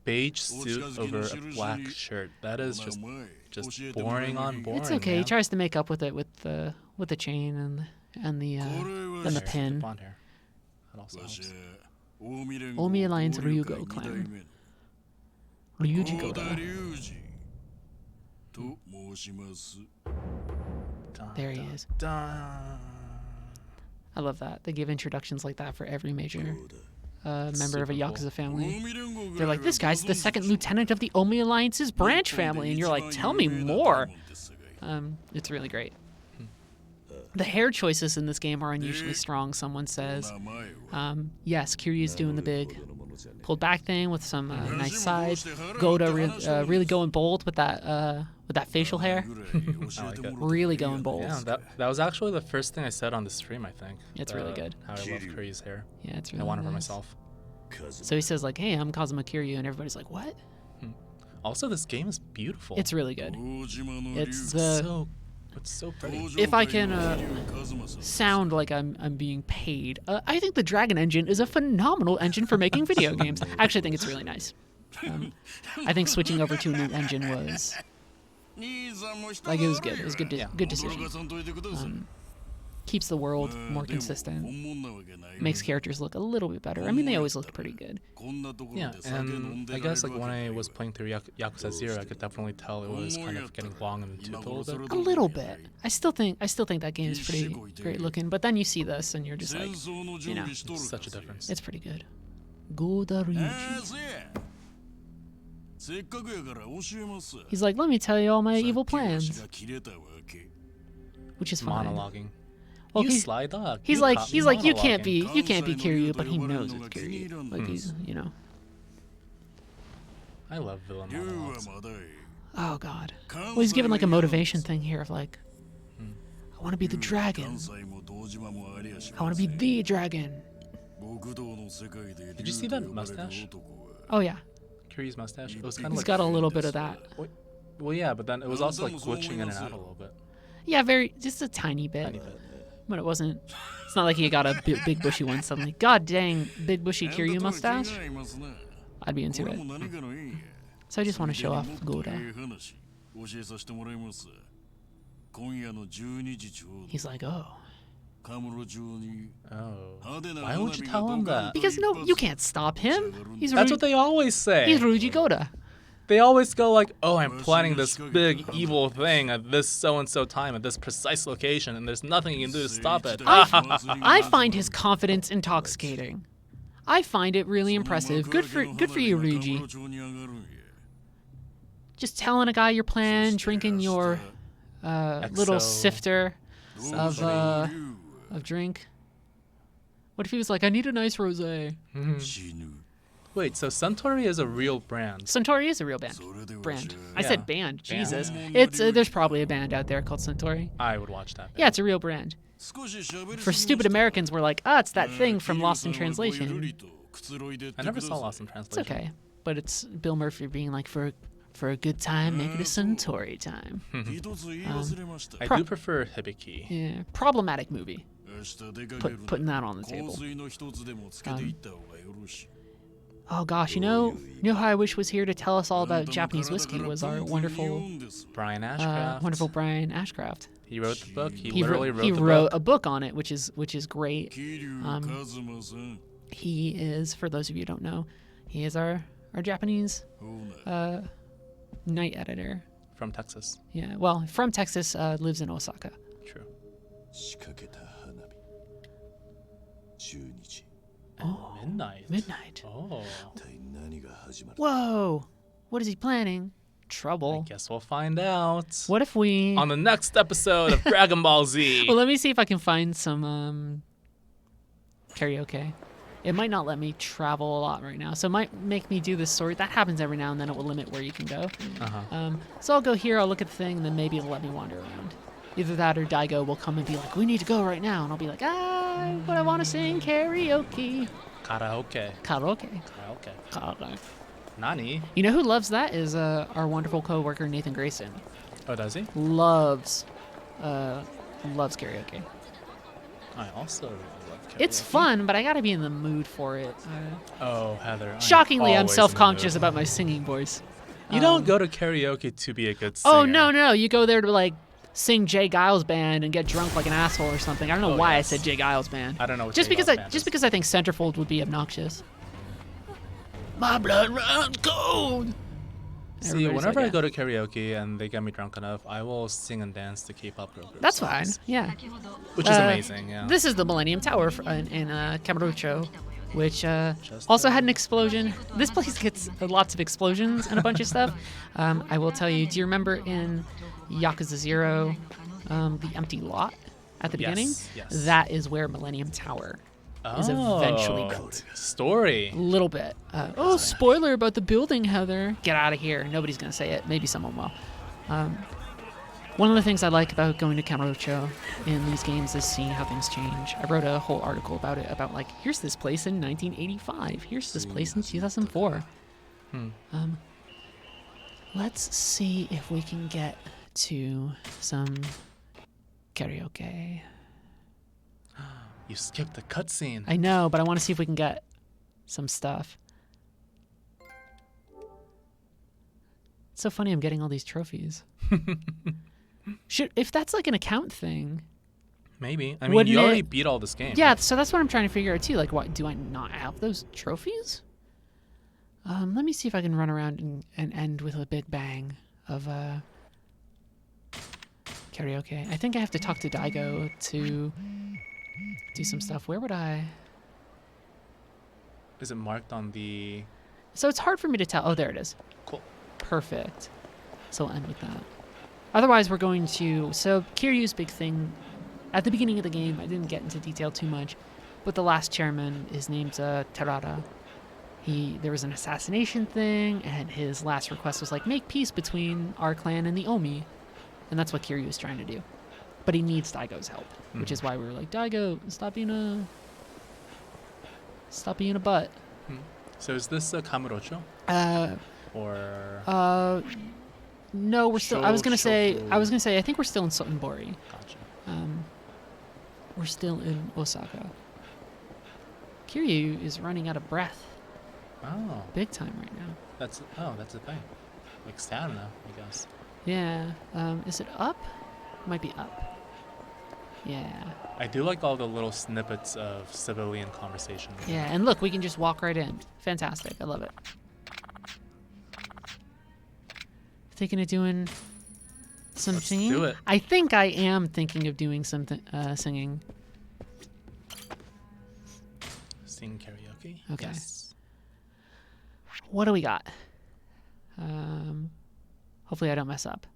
beige suit over a black shirt. That is just boring on boring. It's okay. He man. tries to make up with it with the chain and the pin. Blonde hair. That also helps. Omi Alliance Ryugo clan. Ryuji Goda. There he is. Dun. I love that. They give introductions like that for every major member of a super cool. Yakuza family. They're like, this guy's the second lieutenant of the Omi Alliance's branch family. And you're like, tell me more. It's really great. The hair choices in this game are unusually strong, someone says. Yes, Kiryu's doing the big pulled back thing with some nice sides. Goda really going bold with that facial hair. I like it. Really going bold. Yeah, that was actually the first thing I said on the stream, I think. It's really good. How I love Kiryu's hair. Yeah, it's really I want it for nice. myself. So he says like, hey, I'm Kazuma Kiryu, and everybody's like, what? Also, this game is beautiful. It's really good. It's it's so pretty. if I can sound like I'm being paid, I think the Dragon Engine is a phenomenal engine for making video games. I actually think it's really nice. I think switching over to a new engine was like it was good. It was good. Good decision. Keeps the world more consistent. Makes characters look a little bit better. I mean, they always looked pretty good. Yeah, and I guess like when I was playing through Yakuza 0, I could definitely tell it was kind of getting long in the tooth a little bit. A little bit. I still think that game is pretty great looking. But then you see this and you're just like, you know, It's such a difference. it's pretty good. Goda Ryuji. He's like, let me tell you all my evil plans, which is fine. Monologuing. Well, You he's sly dog. he's You like caught me he's like you can't be monologuing. Kiryu, but he knows it's Kiryu. Like he's I love villain monologues. oh god. Well, he's given like a motivation thing here of like, I want to be the dragon. I want to be the dragon. Did you see that mustache? Oh yeah, Kiryu's mustache? It was kind of he's like... got a little bit of that. Well, yeah, but then it was also like glitching in and out a little bit. Yeah, just a tiny bit. Tiny bit. but it wasn't. It's not like he got a big bushy one suddenly. God dang, big bushy Kiryu mustache. I'd be into it. So I just want to show off Goda. He's like, oh. Why would you tell him that? Because no, you can't stop him. That's what they always say. He's Ryuji Goda. They always go like, oh, I'm planning this big evil thing at this so-and-so time at this precise location, and there's nothing you can do to stop it. I find his confidence intoxicating. I find it really impressive. Good for you, Ryuji. Just telling a guy your plan, drinking your little sifter of drink. What if he was like, I need a nice rosé? Wait, so Suntory is a real brand? Suntory is a real band. I said band. Jesus. It's there's probably a band out there called Suntory. I would watch that band. Yeah, it's a real brand. For stupid Americans, we're like, it's that thing from Lost in Translation. I never saw Lost in Translation. It's okay. But it's Bill Murphy being like, for a good time, make it a Suntory time. I do prefer Hibiki. Yeah, problematic movie. Putting that on the table. Oh gosh, you know how I wish was here to tell us all about Japanese whiskey was our wonderful Brian Ashcraft. Brian Ashcraft. He wrote the book. He wrote book. a book on it, which is great. He is, for those of you who don't know, he is our Japanese night editor. From Texas. Yeah, well, from Texas, lives in Osaka. True. Oh, midnight. Oh. Whoa! What is he planning? Trouble. I guess we'll find out. What if we... On the next episode of Dragon Ball Z. Well, let me see if I can find some karaoke. It might not let me travel a lot right now, so it might make me do this story. That happens every now and then. It will limit where you can go. So I'll go here, I'll look at the thing, and then maybe it'll let me wander around. Either that or Daigo will come and be like, we need to go right now. And I'll be like, but I want to sing karaoke. Karaoke. Nani? You know who loves that is our wonderful coworker Nathan Grayson. Oh, does he? Loves karaoke. I also love karaoke. It's fun, but I gotta be in the mood for it. Heather. Shockingly, I'm always self-conscious in the mood. about my singing voice. You don't go to karaoke to be a good singer. Oh, no. You go there to, like, sing Jay Giles Band and get drunk like an asshole or something. I don't know why I said Jay Giles Band. I don't know what just Jay because Giles I Band just is. because I think Centerfold would be obnoxious. My blood runs cold. See, Everybody's whenever like, I go to karaoke and they get me drunk enough, I will sing and dance to K-pop girl group That's songs, fine. Yeah. which is amazing. Yeah. This is the Millennium Tower in Kamurocho, which also had an explosion. This place gets lots of explosions and a bunch of stuff. I will tell you, do you remember in Yakuza 0, the empty lot at the beginning? Yes. That is where Millennium Tower is eventually built. Story. A little bit. Spoiler about the building, Heather. Get out of here. Nobody's going to say it. Maybe someone will. One of the things I like about going to Kamurocho in these games is seeing how things change. I wrote a whole article about it, about like, here's this place in 1985. Here's this place in 2004. Let's see if we can get to some karaoke. You skipped the cutscene. I know, but I want to see if we can get some stuff. It's so funny I'm getting all these trophies. If that's like an account thing. Maybe. I mean, you already beat all this game. Yeah, right? so that's what I'm trying to figure out too. Like, what do I not have those trophies? Let me see if I can run around and end with a big bang of karaoke. I think I have to talk to Daigo to do some stuff. Where would I? Is it marked on the... So it's hard for me to tell. Oh, there it is. Cool. Perfect. So we'll end with that. Otherwise, we're going to... So Kiryu's big thing, at the beginning of the game, I didn't get into detail too much, but the last chairman is named Terada. There was an assassination thing, and his last request was like, make peace between our clan and the Omi. And that's what Kiryu is trying to do. But he needs Daigo's help, which is why we were like, Daigo, stop being a butt. So is this a Kamurocho? Or... No, we're still... I was gonna say, I think we're still in Sotenbori. Gotcha. We're still in Osaka. Kiryu is running out of breath. Oh, Big time right now. that's the thing. Like stamina, I guess. Yeah. Is it up? Might be up. Yeah. I do like all the little snippets of civilian conversation. Yeah, and look, we can just walk right in. Fantastic. I love it. Thinking of doing some Let's singing? do it. I think I am thinking of doing some singing. Sing karaoke? Okay. Yes. What do we got? Hopefully I don't mess up.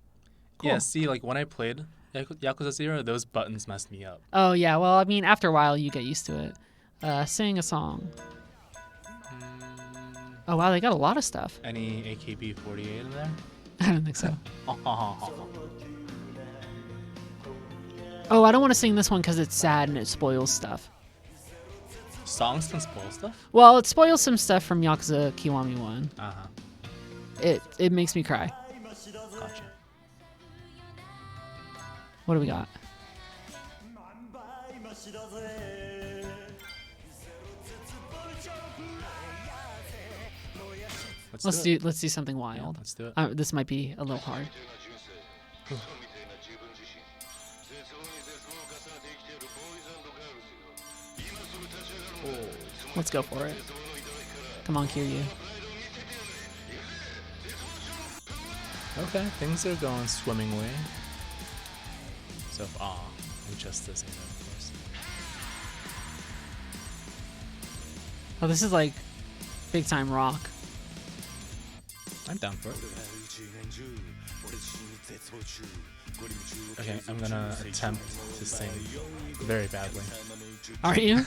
Cool. Yeah, see, like when I played Yakuza 0, those buttons messed me up. Oh, yeah. Well, I mean, after a while, you get used to it. Sing a song. Oh, wow. They got a lot of stuff. Any AKB48 in there? I don't think so. Oh, I don't want to sing this one because it's sad and it spoils stuff. Songs can spoil stuff? Well, it spoils some stuff from Yakuza Kiwami 1. Uh-huh. It makes me cry. Gotcha. What do we got? Let's do something wild. Yeah, let's do it. This might be a little hard. Let's go for it. Come on, Kiryu. Okay, things are going swimmingly. So, I'm just this, of course. Oh, this is like big time rock. I'm down for it. Okay, I'm gonna attempt to sing very badly. Are you?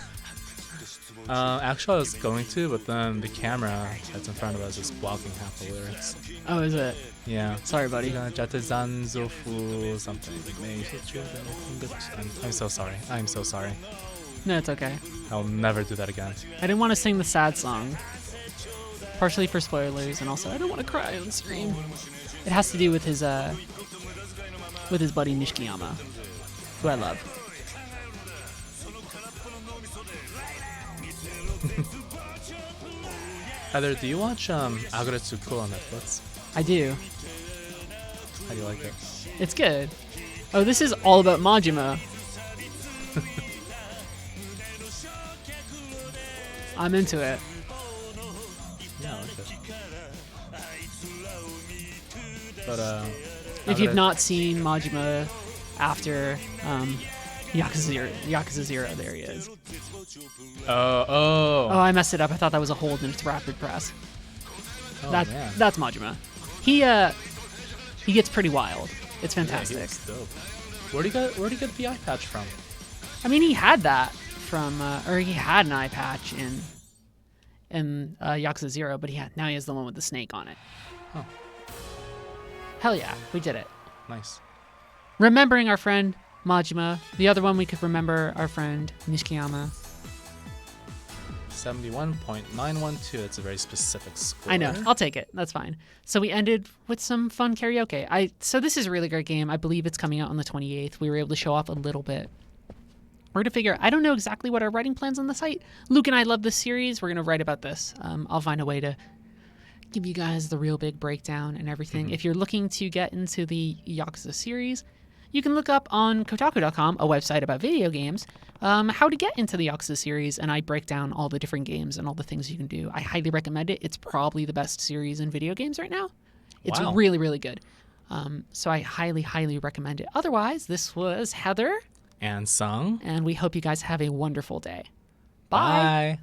Actually, I was going to, but then the camera that's in front of us is blocking half the lyrics. Oh, is it? Yeah. Sorry, buddy. Jatezanzofu something. I'm so sorry. I'm so sorry. No, it's okay. I'll never do that again. I didn't want to sing the sad song. Partially for spoilers, and also I don't want to cry on screen. It has to do with his buddy Nishikiyama, who I love. Heather, do you watch Aguretsuko on Netflix? I do. How do you like it? It's good. Oh, this is all about Majima. I'm into it. Yeah, I like it. But If you've not seen Majima after Yakuza 0, there he is. Oh, I messed it up. I thought that was a hold in its rapid press. oh man. That's Majima. He gets pretty wild. It's Yeah, he fantastic. looks dope. Where'd he get the eye patch from? I mean, he had that from, or he had an eye patch in Yakuza 0, but now he has the one with the snake on it. Oh. Hell yeah, we did it. Nice. Remembering our friend Majima. The other one we could remember our friend Nishikiyama. 71.912. That's a very specific score. I know. I'll take it. That's fine. So we ended with some fun karaoke. So this is a really great game. I believe it's coming out on the 28th. We were able to show off a little bit. We're going to figure, I don't know exactly what our writing plans on the site. Luke and I love this series. We're going to write about this. I'll find a way to give you guys the real big breakdown and everything. Mm-hmm. If you're looking to get into the Yakuza series, you can look up on Kotaku.com, a website about video games, how to get into the Yakuza series, and I break down all the different games and all the things you can do. I highly recommend it. It's probably the best series in video games right now. It's Wow. really, really good. So I highly, highly recommend it. Otherwise, this was Heather, And Seung. and we hope you guys have a wonderful day. Bye. Bye.